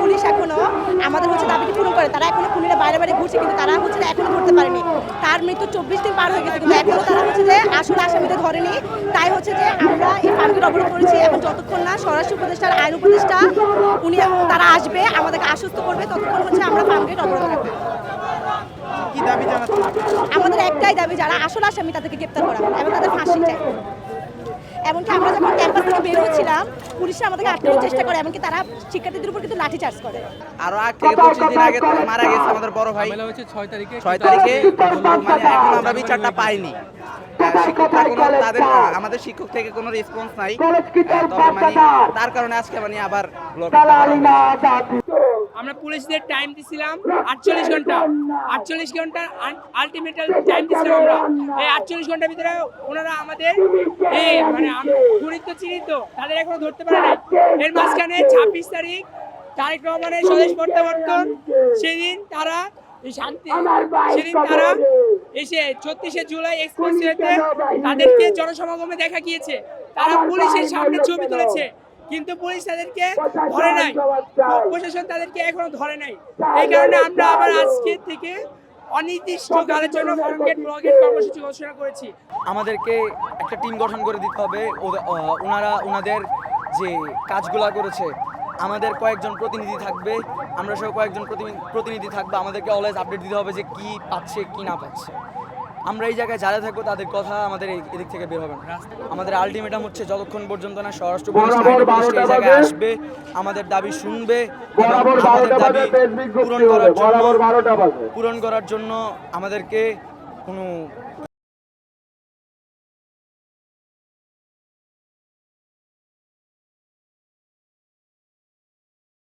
Police এখনো আমাদের দাবিটি পূরণ করে, তারা এখনো খুনিরা বাইরে বাইরে ঘুরছে, কিন্তু তারা এখনো ধরতে পারেনি। তার মৃত্যু 24 দিন পার হয়ে গেছে, কিন্তু এখনো তারা আসল আসামিদের ধরেনি। তাই যে আমরা এই ফার্মগেট অবরোধ করেছি। এখন যতক্ষণ না স্বরাষ্ট্র উপদেষ্টা আর আইন উপদেষ্টা তারা আসবে, আমাদেরকে আশ্বস্ত করবে, ততক্ষণ আমরা ফার্মগেট অবরোধ রাখবো। কি দাবি জানাচ্ছেন? আমাদের একটাই দাবি, যারা আসল আসামি তাদেরকে গ্রেপ্তার করা এবং তাদের ফাঁসি চাই। এমনকি আমরা যখন ক্যাম্পাস থেকে বের হচ্ছিলাম, পুলিশরা আমাদেরকে আটকানোর চেষ্টা করে, এমনকি তারা শিক্ষার্থীদের উপর কিন্তু লাঠি চার্জ করে। আরো আগ থেকে 25 দিন আগে মারা গেছে আমাদের বড় ভাই। 6 তারিখে মানে এখন আমরা বিচারটা পাইনি। শিক্ষকরা কোনো আমাদের শিক্ষক থেকে কোনো রেসপন্স নাই। তবে মানে তার কারণে আজকে মানে আবার আমরা পুলিশদের টাইম দিছিলাম 48 ঘন্টা। 48 ঘন্টার আলটিমেটাল টাইম দিছিলাম আমরা। এই 48 ঘন্টার ভিতরে ওনারা আমাদের মানে খুনিত চিহ্নিত তাদের এখনো ধরতে পারে নাই। এর মাঝখানে 26 তারিখ তারেক রহমানের স্বদেশ প্রত্যাবর্তন, সেদিন তারা এসে 34শে জুলাই এক্সপ্রেসওয়েতে তাদেরকে জনসমাগমে দেখা গিয়েছে। তারা পুলিশের সামনে ছবি তুলেছে, কিন্তু পুলিশ তাদেরকে ধরে নাই, প্রশাসন তাদেরকে এখনো ধরে নাই। এই কারণে আমরা আবার আজকে থেকে অনির্দিষ্টকালের জন্য ফার্মগেট ব্লকেট কর্মসূচি ঘোষণা করেছি। আমাদেরকে একটা টিম গঠন করে দিতে হবে। ওনাদের যে কাজগুলা করেছে, আমাদের কয়েকজন প্রতিনিধি থাকবে, আমরা সব কয়েকজন প্রতিনিধি থাকবে। আমাদেরকে অলওয়েজ আপডেট দিতে হবে যে কি পাচ্ছে কি না পাচ্ছে। আমরা এই জায়গায় যারা থাকবো তাদের কথা আমাদের এদিক থেকে বের হবে না। আমাদের আলটিমেটাম হচ্ছে যতক্ষণ পর্যন্ত না স্বরাষ্ট্র উপদেষ্টা এই জায়গায় আসবে, আমাদের দাবি শুনবে, আমাদের দাবি পূরণ করার জন্য আমাদেরকে কোনো